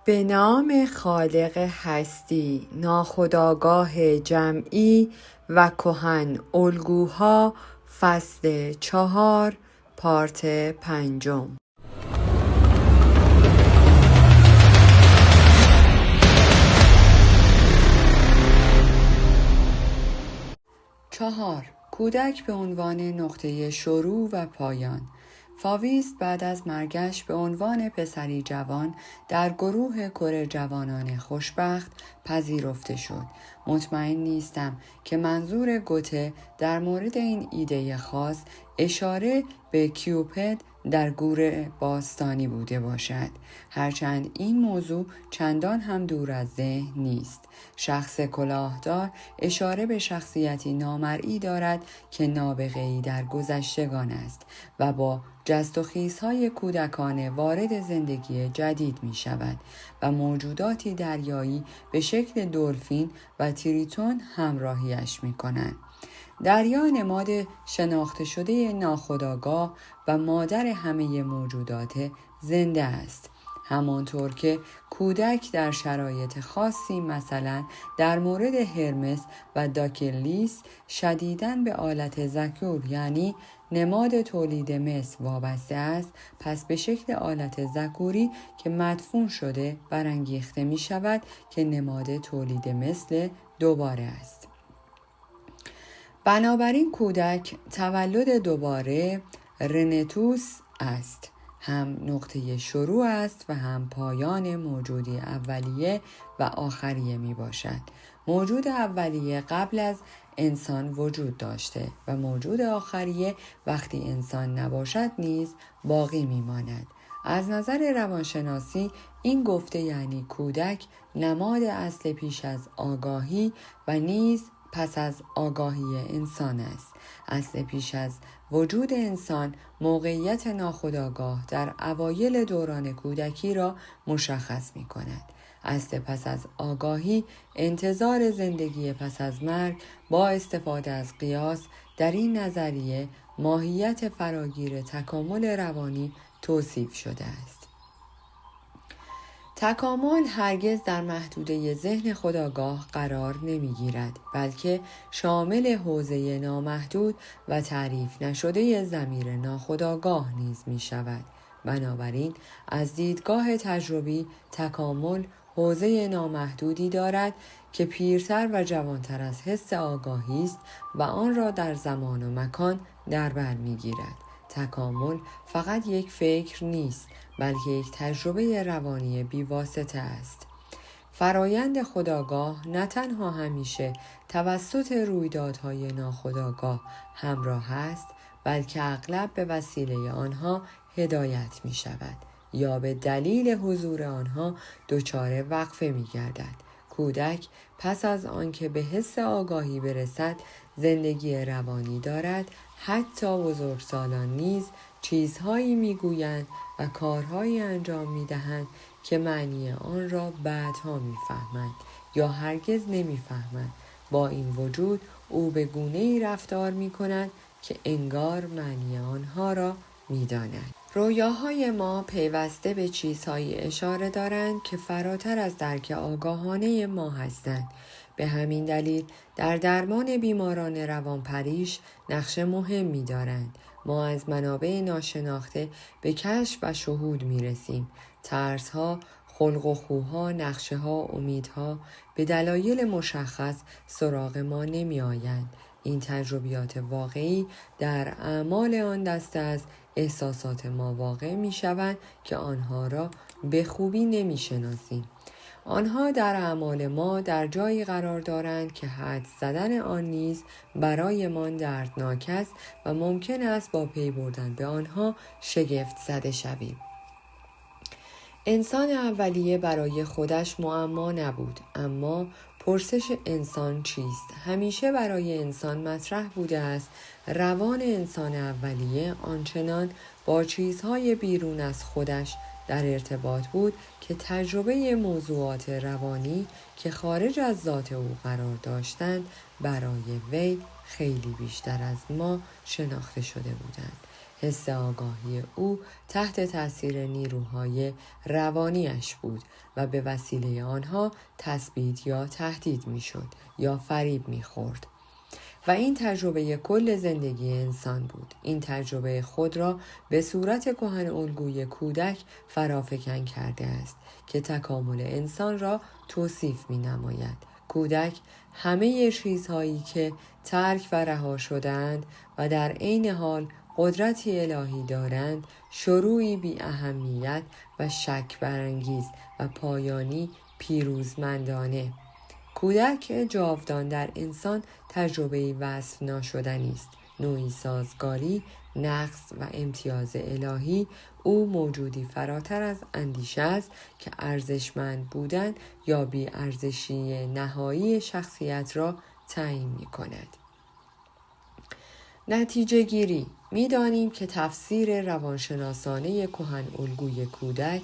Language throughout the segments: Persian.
به نام خالق هستی، ناخودآگاه جمعی و کهن الگوها، فصل 4، پارت 5. 4. کودک به عنوان نقطه شروع و پایان. فاویست بعد از مرگش به عنوان پسری جوان در گروه کره جوانان خوشبخت پذیرفته شد. مطمئن نیستم که منظور گوته در مورد این ایده خاص اشاره به کیوپد در گور باستانی بوده باشد، هرچند این موضوع چندان هم دور از ذهن نیست. شخص کلاهدار اشاره به شخصیتی نامرئی دارد که نابغه‌ای در گذشتگان است و با جست و خیزهای کودکانه وارد زندگی جدید می شود و موجوداتی دریایی به شکل دلفین و تریتون همراهیش می کنند. دریا نماد شناخته شده ناخودآگاه و مادر همه موجودات زنده است. همانطور که کودک در شرایط خاصی، مثلا در مورد هرمس و داکلیس، شدیداً به آلت ذکور یعنی نماد تولید مثل وابسته است، پس به شکل آلت ذکوری که مدفون شده برانگیخته می شود که نماد تولید مثل دوباره است. بنابراین کودک تولد دوباره رنتوس است، هم نقطه شروع است و هم پایان موجودی اولیه و آخریه می باشد. موجود اولیه قبل از انسان وجود داشته و موجود آخریه وقتی انسان نباشد نیز باقی می ماند. از نظر روانشناسی این گفته یعنی کودک نماد اصل پیش از آگاهی و نیز پس از آگاهی انسان است. اصل پیش از وجود انسان موقعیت ناخودآگاه در اوایل دوران کودکی را مشخص می کند. اصل پس از آگاهی انتظار زندگی پس از مرگ با استفاده از قیاس در این نظریه ماهیت فراگیر تکامل روانی توصیف شده است. تکامل هرگز در محدوده ذهن خودآگاه قرار نمی‌گیرد، بلکه شامل حوزه نامحدود و تعریف نشده ضمیر ناخودآگاه نیز می‌شود. بنابراین از دیدگاه تجربی تکامل حوزه نامحدودی دارد که پیرتر و جوانتر از حس آگاهی است و آن را در زمان و مکان در بر می‌گیرد. تکامل فقط یک فکر نیست، بلکه یک تجربه روانی بیواسطه است. فرایند خودآگاه نه تنها همیشه توسط رویدادهای ناخودآگاه همراه است، بلکه اغلب به وسیله آنها هدایت می شود یا به دلیل حضور آنها دچار وقفه می گردد. کودک پس از آنکه به حس آگاهی برسد زندگی روانی دارد. حتی بزرگسالان نیز چیزهایی میگویند و کارهایی انجام میدهند که معنی آن را بعدها میفهمند یا هرگز نمیفهمند. با این وجود او به گونه‌ای رفتار میکند که انگار معنی آنها را میداند. رویاهای ما پیوسته به چیزهایی اشاره دارند که فراتر از درک آگاهانه ما هستند. به همین دلیل در درمان بیماران روانپریش نقش مهمی دارند. ما از منابع ناشناخته به کشف و شهود می رسیم. ترس‌ها، خلق و خوها، نقشه‌ها، امیدها به دلایل مشخص سراغ ما نمی آیند. این تجربیات واقعی در اعمال آن دسته از احساسات ما واقع می شوند که آنها را به خوبی نمی شناسیم. آنها در اعمال ما در جایی قرار دارند که حدس زدن آن نیز برایمان دردناک است و ممکن است با پی بردن به آنها شگفت زده شویم. انسان اولیه برای خودش معما نبود، اما پرسش انسان چیست همیشه برای انسان مطرح بوده است. روان انسان اولیه آنچنان با چیزهای بیرون از خودش در ارتباط بود که تجربه موضوعات روانی که خارج از ذات او قرار داشتند برای وی خیلی بیشتر از ما شناخته شده بودند. حس آگاهی او تحت تاثیر نیروهای روانیش بود و به وسیله آنها تثبیت یا تهدید میشد یا فریب میخورد. و این تجربه کل زندگی انسان بود. این تجربه خود را به صورت کهن الگوی کودک فرافکن کرده است که تکامل انسان را توصیف می نماید. کودک همه چیزهایی که ترک و رها شدند و در عین حال قدرتی الهی دارند، شروعی بی اهمیت و شک برانگیز و پایانی پیروزمندانه. کودک جاودان در انسان تجربه‌ای وصف ناشدنی است، نوعی سازگاری، نقص و امتیاز الهی. او موجودی فراتر از اندیشه است که ارزشمند بودن یا بی ارزشی نهایی شخصیت را تعیین می کند. نتیجه گیری: می دانیم که تفسیر روانشناسانه کهن الگوی کودک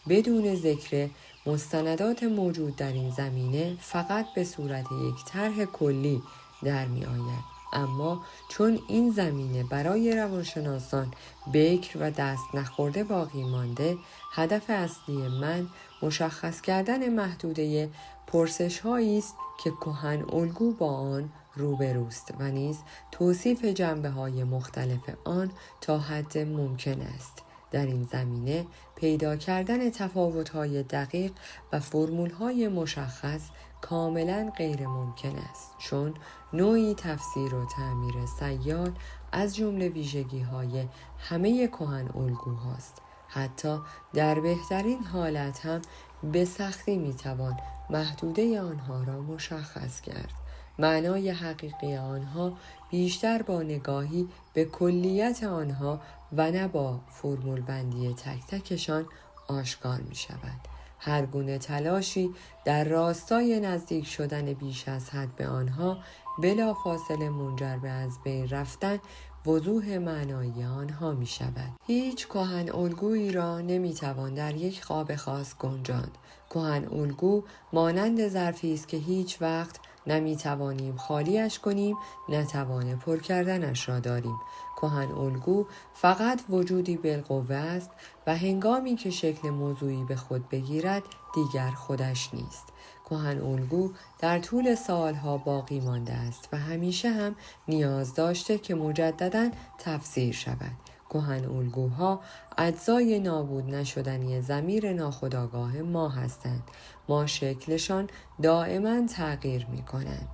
بدون ذکر مستندات موجود در این زمینه فقط به صورت یک طرح کلی در می آید. اما چون این زمینه برای روانشناسان بکر و دست نخورده باقی مانده، هدف اصلی من مشخص کردن محدوده پرسش هایی است که کهن الگو با آن روبروست و نیز توصیف جنبه های مختلف آن تا حد ممکن است. در این زمینه پیدا کردن تفاوت‌های دقیق و فرمول‌های مشخص کاملاً غیر ممکن است، چون نوعی تفسیر و تعمیر سیال از جمله ویژگی‌های همه کهن الگوهاست. حتی در بهترین حالت هم به سختی می‌توان محدوده آنها را مشخص کرد. معنای حقیقی آنها بیشتر با نگاهی به کلیت آنها و نه با فرمول بندی تک تکشان آشکار می شود. هر گونه تلاشی در راستای نزدیک شدن بیش از حد به آنها بلافاصله منجر به از بین رفتن وضوح معنایی آنها می شود. هیچ کهن الگویی را نمی توان در یک قاب خاص گنجاند. کهن الگو مانند ظرفی است که هیچ وقت نمی توانیم خالیش کنیم، نتوان پر کردنش را داریم. کهن الگو فقط وجودی بالقوه است و هنگامی که شکل موضوعی به خود بگیرد دیگر خودش نیست. کهن الگو در طول سالها باقی مانده است و همیشه هم نیاز داشته که مجدداً تفسیر شود. کهن الگوها اجزای نابود نشدنی ضمیر ناخودآگاه ما هستند. ما شکلشان دائما تغییر می کنند.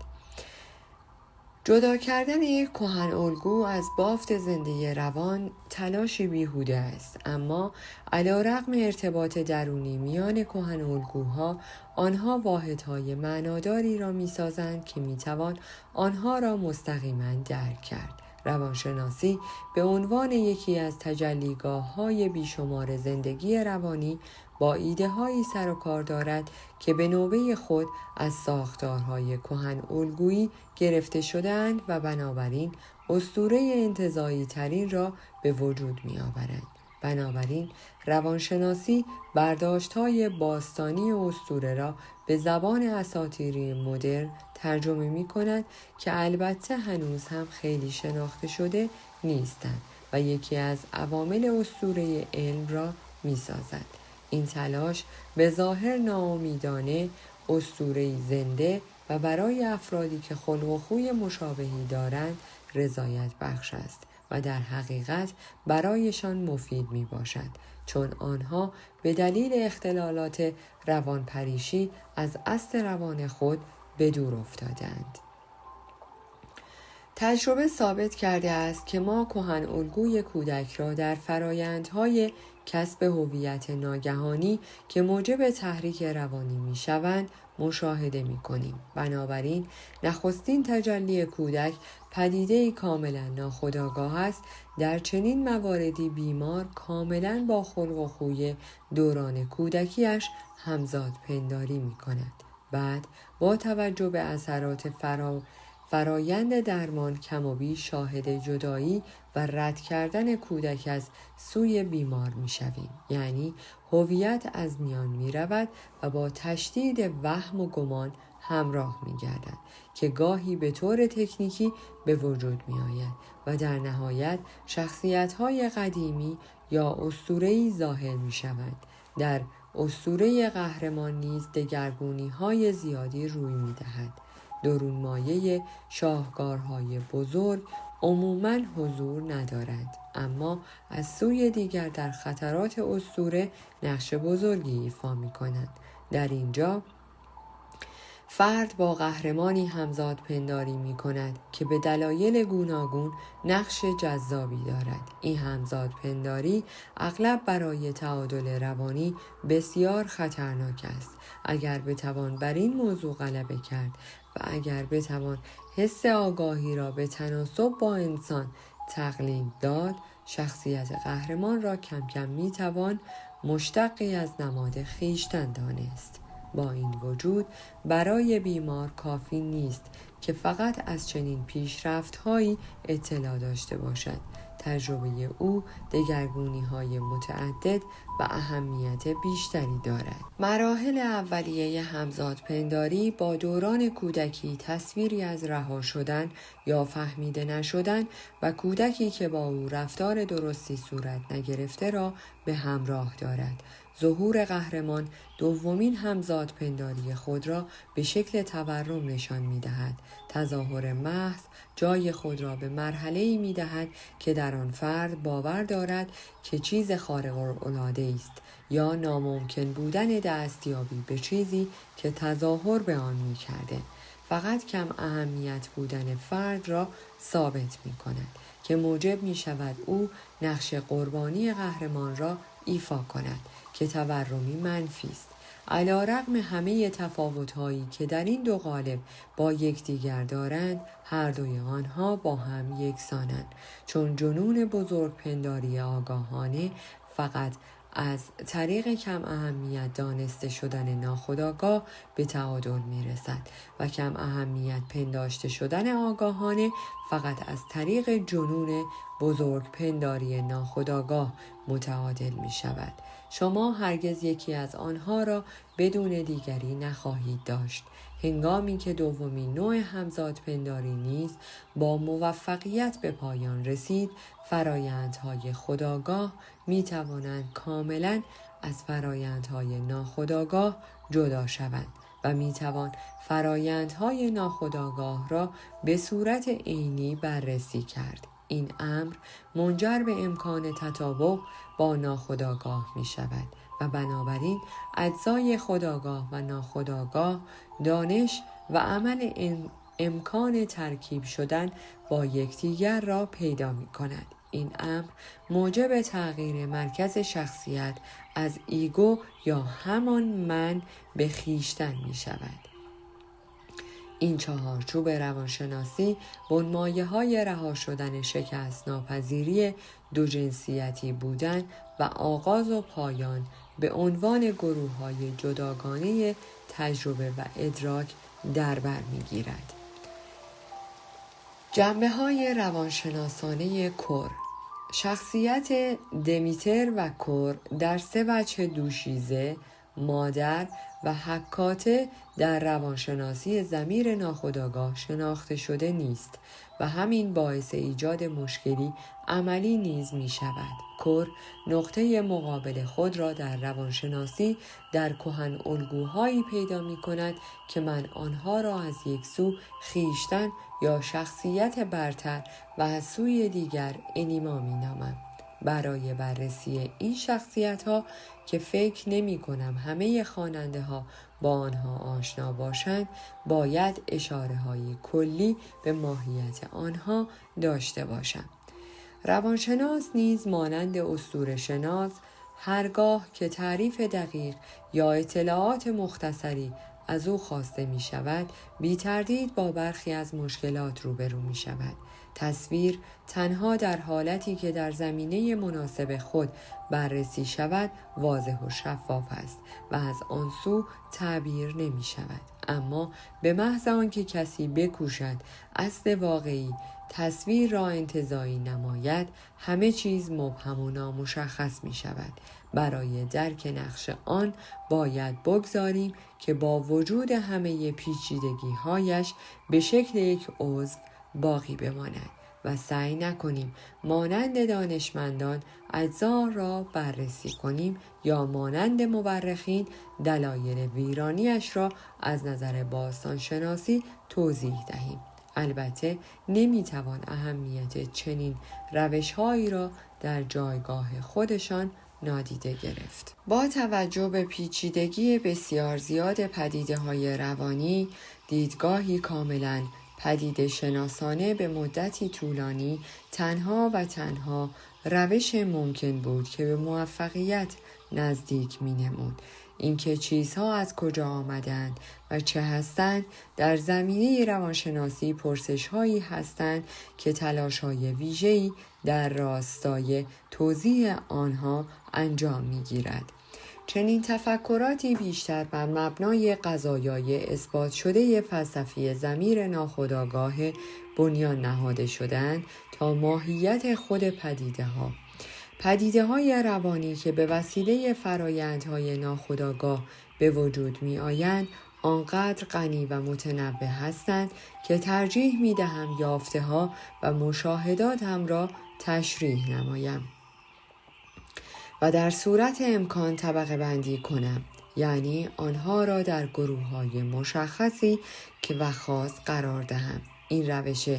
جدا کردن یک کهن الگو از بافت زنده روان تلاشی بیهوده است، اما علی‌رغم ارتباط درونی میان کهن الگوها، آنها واحدهای معناداری را می‌سازند که می‌توان آنها را مستقیما درک کرد. روانشناسی به عنوان یکی از تجلیگاه‌های بیشمار زندگی روانی با ایده‌هایی سر و کار دارد که به نوبه خود از ساختارهای کهن الگویی گرفته شده‌اند و بنابراین اسطوره انتزاعی ترین را به وجود می آورند. بنابراین روانشناسی برداشت‌های باستانی اسطوره را به زبان اساطیری مدرن ترجمه می کند که البته هنوز هم خیلی شناخته شده نیستند و یکی از عوامل اسطوره علم را می سازد. این تلاش به ظاهر ناامیدانه اسطوره‌ای زنده و برای افرادی که خلق و خوی مشابهی دارند رضایت بخش است و در حقیقت برایشان مفید می باشد، چون آنها به دلیل اختلالات روانپریشی از اصل روان خود به دور افتادند. تجربه ثابت کرده است که ما کهن الگوی کودک را در فرایندهای کسب هویت ناگهانی که موجب تحریک روانی می شوند مشاهده می کنیم. بنابراین نخستین تجلی کودک پدیده‌ای کاملا ناخودآگاه است. در چنین مواردی بیمار کاملا با خلق و خوی دوران کودکیش همزاد پنداری می کند. بعد با توجه به اثرات فرایند درمان کم و بیش شاهد جدایی و رد کردن کودک از سوی بیمار می شویم. یعنی هویت از میان می رود و با تشدید وهم و گمان همراه می گردد که گاهی به طور تکنیکی به وجود می آید و در نهایت شخصیت‌های قدیمی یا اسطوره‌ای ظاهر می شوند. در اسطوره قهرمان نیز دگرگونی‌های زیادی روی می دهد. درون مایه شاهکارهای بزرگ عموماً حضور ندارند، اما از سوی دیگر در خطرات اسطوره نقش بزرگی ایفا می کنند. در اینجا فرد با قهرمانی همزاد پنداری می کند که به دلایل گوناگون نقش جذابی دارد. این همزاد پنداری اغلب برای تعادل روانی بسیار خطرناک است. اگر بتوان بر این موضوع غلبه کرد و اگر بتوان حس آگاهی را به تناسب با انسان تقلیل داد، شخصیت قهرمان را کم کم می توان مشتقی از نماد خویشتن دانست. با این وجود برای بیمار کافی نیست که فقط از چنین پیشرفت‌هایی اطلاع داشته باشد. تجربه او دگرگونی‌های متعدد و اهمیت بیشتری دارد. مراحل اولیه همزاد پنداری با دوران کودکی تصویری از رها شدن یا فهمیده نشدن و کودکی که با او رفتار درستی صورت نگرفته را به همراه دارد. ظهور قهرمان دومین همزاد پنداری خود را به شکل تورم نشان می دهد. تظاهر محض جای خود را به مرحله‌ای می دهد که در آن فرد باور دارد که چیز خارق العاده است یا ناممکن بودن دستیابی به چیزی که تظاهر به آن می کرده. فقط کم اهمیت بودن فرد را ثابت می کند که موجب می شود او نقش قربانی قهرمان را ایفا کند که تورمی منفی است. علی‌رغم همه تفاوت‌هایی که در این دو قالب با یکدیگر دارند، هر دوی آنها با هم یکسانند، چون جنون بزرگپنداری آگاهانه فقط از طریق کم اهمیت دانسته شدن ناخودآگاه به تعادل می‌رسد و کم اهمیت پنداشته شدن آگاهانه فقط از طریق جنون بزرگپنداری ناخودآگاه متعادل می‌شود. شما هرگز یکی از آنها را بدون دیگری نخواهید داشت. هنگامی که دومین نوع همزاد پنداری نیز با موفقیت به پایان رسید، فرایندهای خودآگاه می توانند کاملا از فرایندهای ناخودآگاه جدا شوند و می توان فرایندهای ناخودآگاه را به صورت عینی بررسی کرد. این امر منجر به امکان تطابق با ناخودآگاه می شود و بنابراین اجزای خودآگاه و ناخودآگاه دانش و عمل امکان ترکیب شدن با یکدیگر را پیدا می کند. این امر موجب تغییر مرکز شخصیت از ایگو یا همان من به خویشتن می شود. این چهارچوب روانشناسی بنمایه‌های رها شدن شکست ناپذیری دو جنسیتی بودن و آغاز و پایان به عنوان گروه‌های جداگانه تجربه و ادراک در بر می‌گیرد. جنبه‌های روانشناسانه کور. شخصیت دمیتر و کور در 3 وجه دوشیزه، مادر و حکاته در روانشناسی ضمیر ناخودآگاه شناخته شده نیست و همین باعث ایجاد مشکلی عملی نیز می شود. کور نقطه مقابل خود را در روانشناسی در کهن الگوهایی پیدا می کند که من آنها را از یک سو خویشتن یا شخصیت برتر و از سوی دیگر انیما می نامم. برای بررسی این شخصیت‌ها که فکر نمی‌کنم همه خواننده‌ها با آنها آشنا باشند، باید اشاره‌های کلی به ماهیت آنها داشته باشم. روانشناس نیز مانند اسطوره‌شناس هرگاه که تعریف دقیق یا اطلاعات مختصری از او خواسته می شود، بی تردید با برخی از مشکلات روبرو می شود. تصویر تنها در حالتی که در زمینه مناسب خود بررسی شود واضح و شفاف است و از آن سو تعبیر نمی شود. اما به محض آنکه کسی بکوشد اصل واقعی تصویر را انتزاعی نماید، همه چیز مبهم و نامشخص می شود. برای درک نقش آن باید بگذاریم که با وجود همه پیچیدگی هایش به شکل یک عضو باقی بماند و سعی نکنیم مانند دانشمندان اجزا را بررسی کنیم یا مانند مورخین دلایل ویرانیش را از نظر باستانشناسی توضیح دهیم. البته نمیتوان اهمیت چنین روش‌هایی را در جایگاه خودشان نادیده گرفت. با توجه به پیچیدگی بسیار زیاد پدیده‌های روانی، دیدگاهی کاملاً پدیده شناسانه به مدتی طولانی تنها روش ممکن بود که به موفقیت نزدیک می نمود. اینکه چیزها از کجا آمدند و چه هستند در زمینه روانشناسی پرسش‌هایی هستند که تلاش‌های ویژه‌ای در راستای توضیح آنها انجام می‌گیرد. چنین تفکراتی بیشتر بر مبنای قضایای اثبات شده فلسفی ضمیر ناخودآگاه بنیان نهاده شدند تا ماهیت خود پدیده‌های روانی که به وسیله فرایندهای ناخودآگاه به وجود می‌آیند آنقدر غنی و متنوع هستند که ترجیح می‌دهم یافته‌ها و مشاهداتم را تشریح نمایم و در صورت امکان طبقه بندی کنم، یعنی آنها را در گروه‌های مشخصی که و خاص قرار دهم. این روش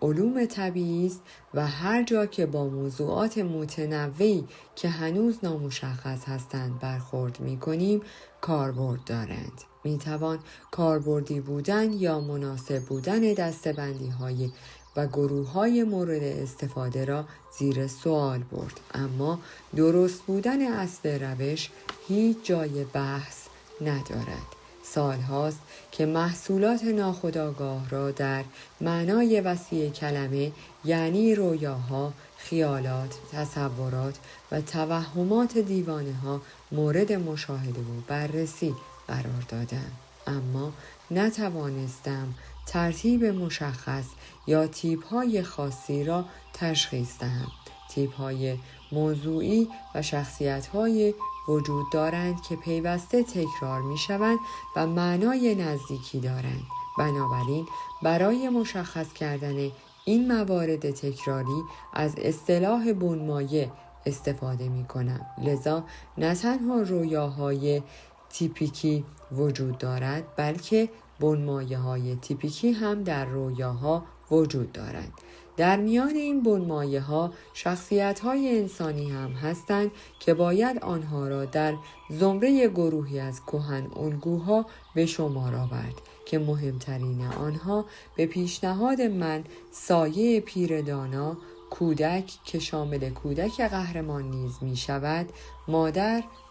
علوم طبیعی است و هر جا که با موضوعات متنوعی که هنوز نامشخص هستند برخورد می‌کنیم کاربرد دارند. می‌توان کاربردی بودن یا مناسب بودن دسته‌بندی‌های و گروه‌های مورد استفاده را زیر سوال برد، اما درست بودن اصل روش هیچ جای بحث ندارد. سال هاست که محصولات ناخودآگاه را در معنای وسیع کلمه، یعنی رویاها، خیالات، تصورات و توهمات دیوانه ها مورد مشاهده و بررسی قرار دادم، اما نتوانستم ترتیب مشخص یا تیپ‌های خاصی را تشخیص دهم. تیپ‌های موضوعی و شخصیت‌های وجود دارند که پیوسته تکرار می‌شوند و معنای نزدیکی دارند. بنابراین برای مشخص کردن این موارد تکراری از اصطلاح بنمایه استفاده می‌کنم. لذا نه تنها رویاهای تیپیکی وجود دارد، بلکه بنمایه‌های تیپیکی هم در رویاها وجود دارند. در میان این بنمایه‌ها شخصیت‌های انسانی هم هستند که باید آنها را در زمره گروهی از کهن الگوها به شمار آورد که مهمترین آنها به پیشنهاد من سایه پیر دانا، کودک که شامل کودک قهرمان نیز می شود،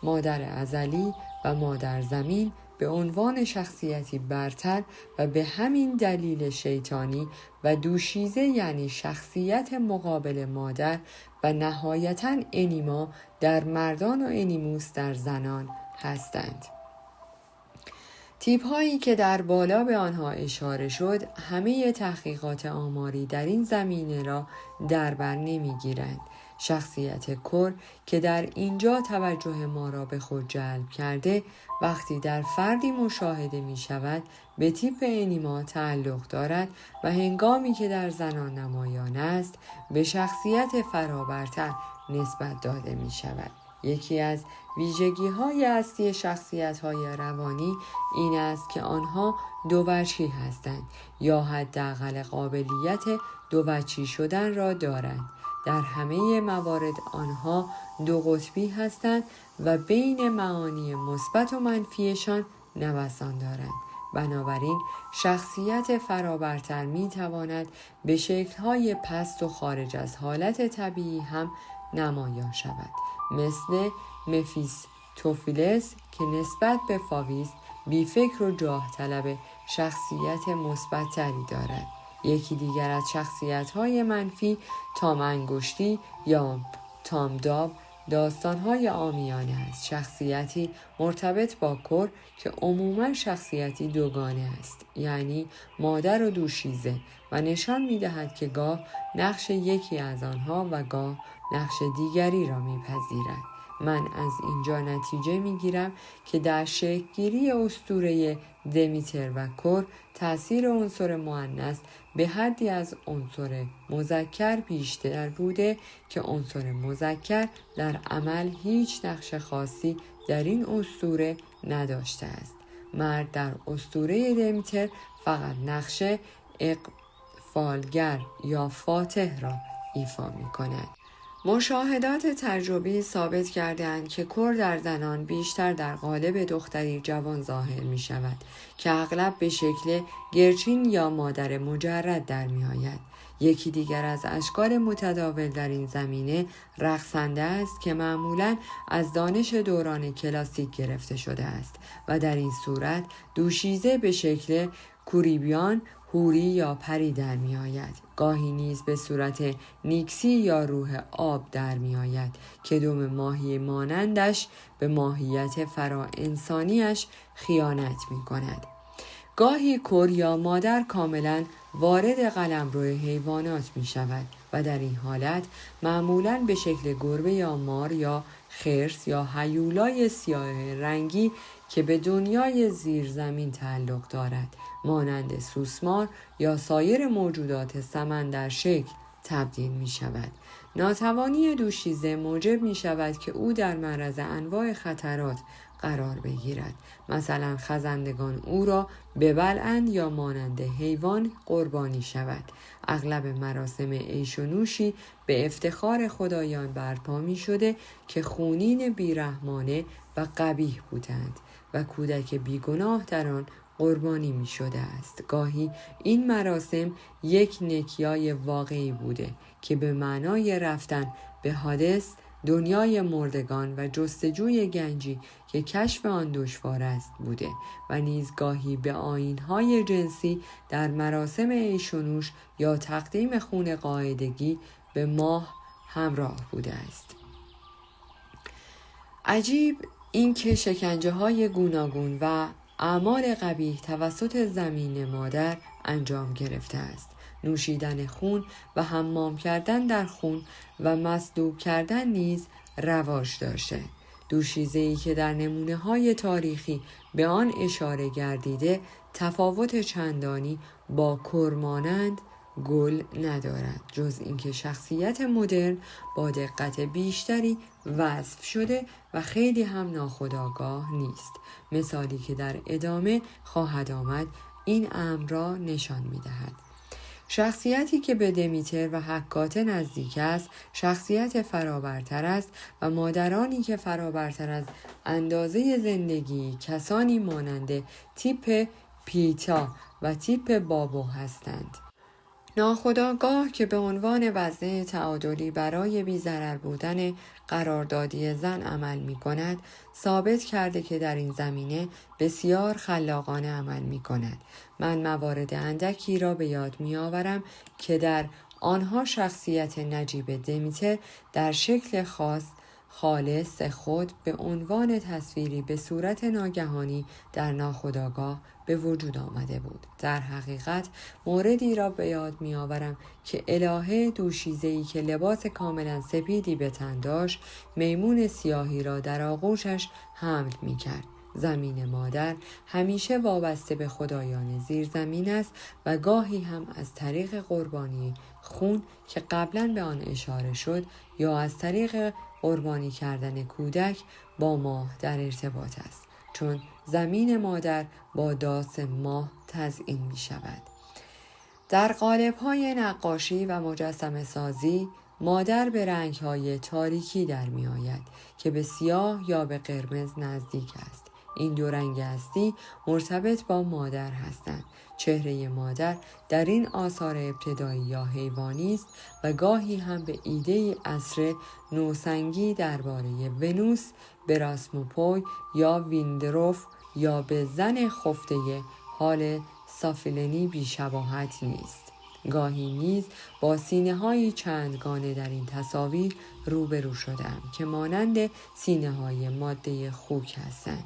مادر ازلی و مادر زمین به عنوان شخصیتی برتر و به همین دلیل شیطانی و دوشیزه، یعنی شخصیت مقابل مادر، و نهایتاً انیما در مردان و انیموس در زنان هستند. تیپ هایی که در بالا به آنها اشاره شد همه تحقیقات آماری در این زمینه را در بر نمی گیرند. شخصیت کور که در اینجا توجه ما را به خود جلب کرده وقتی در فردی مشاهده می شود به تیپ انیما تعلق دارد و هنگامی که در زنان نمایان است به شخصیت فرابرتر نسبت داده می شود. یکی از ویژگی‌های اصلی شخصیت‌های روانی این است که آنها دووجهی هستند یا حداقل قابلیت دووجهی شدن را دارند. در همه موارد آنها دو قطبی هستند و بین معانی مثبت و منفیشان نوسان دارند. بنابراین شخصیت فرابرتر می‌تواند به شکل‌های پست و خارج از حالت طبیعی هم نمایان شود، مثل مفیستوفیلس که نسبت به فاویست بیفکر و جاه طلب شخصیت مثبت‌تری دارد. یکی دیگر از شخصیت‌های منفی تام انگشتی یا تام داب داستان‌های عامیانه است. شخصیتی مرتبط با کور که عموماً شخصیتی دوگانه است، یعنی مادر و دوشیزه، و نشان می‌دهد که گاه نقش یکی از آنها و گاه نقش دیگری را می‌پذیرد. من از اینجا نتیجه می‌گیرم که در شکل‌گیری اسطوره دمیتر و کور تأثیر عنصر مؤنث به حدی از عنصر مذکر بیشتر بوده که عنصر مذکر در عمل هیچ نقش خاصی در این اسطوره نداشته است. مرد در اسطوره دمیتر فقط نقش اقفالگر یا فاتح را ایفا می‌کند. مشاهدات تجربی ثابت کرده‌اند که کور در زنان بیشتر در قالب دختری جوان ظاهر می شود که اغلب به شکل گرچین یا مادر مجرد در می آید. یکی دیگر از اشکال متداول در این زمینه رقصنده است که معمولاً از دانش دوران کلاسیک گرفته شده است و در این صورت دوشیزه به شکل کوریبیان، حوری یا پری در می آید. گاهی نیز به صورت نیکسی یا روح آب در می آید که دم ماهی مانندش به ماهیت فرا انسانیش خیانت می کند. گاهی کور یا مادر کاملا وارد قلمرو حیوانات می شود و در این حالت معمولاً به شکل گربه یا مار یا خرس یا هیولای سیاه رنگی که به دنیای زیرزمین تعلق دارد مانند سوسمار یا سایر موجودات سمندر شکل تبدیل می شود. ناتوانی دوشیزه موجب می شود که او در معرض انواع خطرات قرار بگیرد. مثلا خزندگان او را ببلعند یا مانند حیوان قربانی شود. اغلب مراسم عیش و نوشی به افتخار خدایان برپا می شده که خونین بیرحمانه و قبیح بودند و کودک بیگناه در آن قربانی می شده است. گاهی این مراسم یک نکیای واقعی بوده که به معنای رفتن به حادث، دنیای مردگان و جستجوی گنجی که کشف آن دشوار است بوده و نیز گاهی به آیین‌های جنسی در مراسم عیش و نوش یا تقدیم خون قاعدگی به ماه همراه بوده است. عجیب این که شکنجه‌های گوناگون و اعمال قبیح توسط زمین مادر انجام گرفته است. نوشیدن خون و حمام کردن در خون و مصلوب کردن نیز رواج داشته. دوشیزه‌ای که در نمونه‌های تاریخی به آن اشاره گردیده تفاوت چندانی با کورمانند گل ندارد، جز اینکه شخصیت مدرن با دقت بیشتری وصف شده و خیلی هم ناخودآگاه نیست. مثالی که در ادامه خواهد آمد این امر را نشان می‌دهد. شخصیتی که به دمیتر و هکاته نزدیک است شخصیت فرابرتر است و مادرانی که فرابرتر از اندازه زندگی کسانی مانند تیپ پیتا و تیپ بابو هستند. ناخودآگاه که به عنوان وزنه تعادلی برای بی‌ضرر بودن قراردادی زن عمل می کند، ثابت کرده که در این زمینه بسیار خلاقانه عمل می کند. من موارد اندکی را به یاد می آورم که در آنها شخصیت نجیب دمیتر در شکل خالص خود به عنوان تصویری به صورت ناگهانی در ناخودآگاه به وجود آمده بود. در حقیقت موردی را به یاد می آورم که الهه دوشیزه‌ای که لباس کاملا سپیدی به تن داشت میمون سیاهی را در آغوشش حمل می کرد. زمین مادر همیشه وابسته به خدایان زیرزمین است و گاهی هم از طریق قربانی خون که قبلا به آن اشاره شد یا از طریق قربانی کردن کودک با ماه در ارتباط است، چون زمین مادر با داس ماه تزیین می شود. در قالب‌های نقاشی و مجسمه سازی مادر به رنگ‌های تاریکی در می آید که به سیاه یا به قرمز نزدیک است. این دو رنگ اصلی مرتبط با مادر هستند. چهره مادر در این آثار ابتدایی یا حیوانی است و گاهی هم به ایده عصر نوسنگی درباره ونوس به راسموپوی یا ویندروف یا به زن خفته حال سافلنی بیشباهت نیست. گاهی نیز با سینه‌های چندگانه در این تصاویر روبرو شدم که مانند سینه‌های ماده خوک هستند.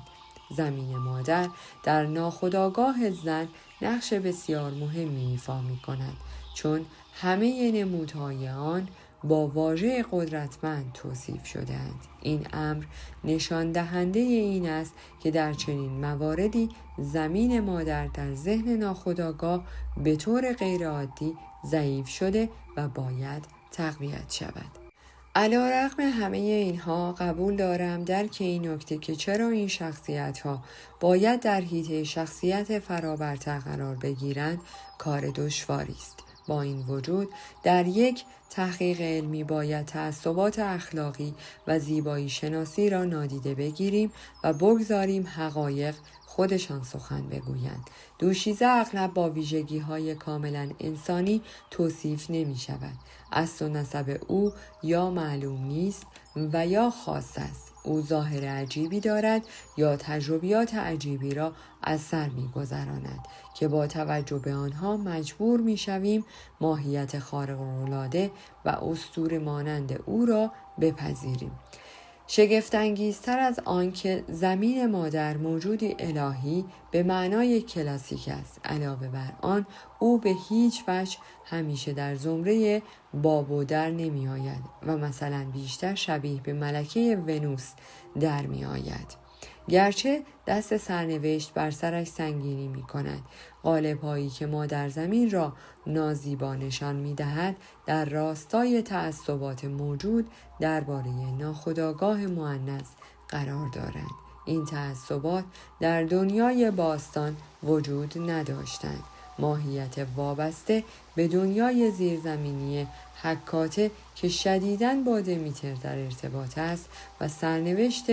زمین مادر در ناخودآگاه زن نقش بسیار مهمی ایفا می‌کند، چون همه نمودهای آن با واژه قدرتمند توصیف شده‌اند. این امر نشان دهنده این است که در چنین مواردی زمین مادر در ذهن ناخودآگاه به طور غیرعادی ضعیف شده و باید تقویت شود. علی‌رغم همه اینها قبول دارم درک این نکته که چرا این شخصیت‌ها باید در حیطه شخصیت فرابرتر قرار بگیرند کار دشواری است. با این وجود در یک تحقیق علمی باید تعصبات اخلاقی و زیبایی شناسی را نادیده بگیریم و بگذاریم حقایق خودشان سخن بگویند. دوشیزه اغلب با ویژگی‌های کاملا انسانی توصیف نمی شود. اصل و نسب او یا معلوم نیست و یا خاص است. او ظاهر عجیبی دارد یا تجربیات عجیبی را از سر می گذراند که با توجه به آنها مجبور می شویم ماهیت خارق‌العاده و اسطوره مانند او را بپذیریم. شگفت‌انگیزتر از آن که زمین مادر موجودی الهی به معنای کلاسیک است، علاوه بر آن او به هیچ وجه همیشه در زمره باب در نمی آید و مثلا بیشتر شبیه به ملکه ونوس در می آید. گرچه دست سرنوشت بر سرش سنگینی می کند، قالب‌هایی که مادر زمین را نازیبا نشان می دهد در راستای تعصبات موجود درباره ناخودآگاه مؤنث قرار دارند. این تعصبات در دنیای باستان وجود نداشتند. ماهیت وابسته به دنیای زیرزمینی حکاته که شدیداً با دمیتر در ارتباط است و سرنوشت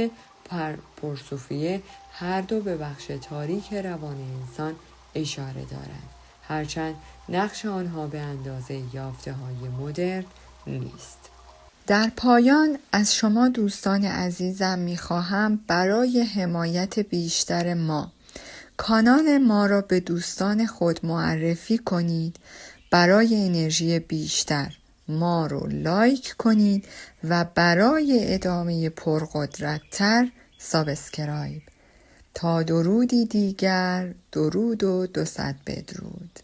پرسوفیه هر دو به بخش تاریک روان انسان اشاره دارند، هرچند نقش آنها به اندازه یافته‌های مدرن نیست. در پایان از شما دوستان عزیزم می‌خواهم برای حمایت بیشتر ما کانال ما را به دوستان خود معرفی کنید. برای انرژی بیشتر ما رو لایک کنید و برای ادامه پرقدرت‌تر سابسکرایب. تا درودی دیگر، درود و 200 بدرود.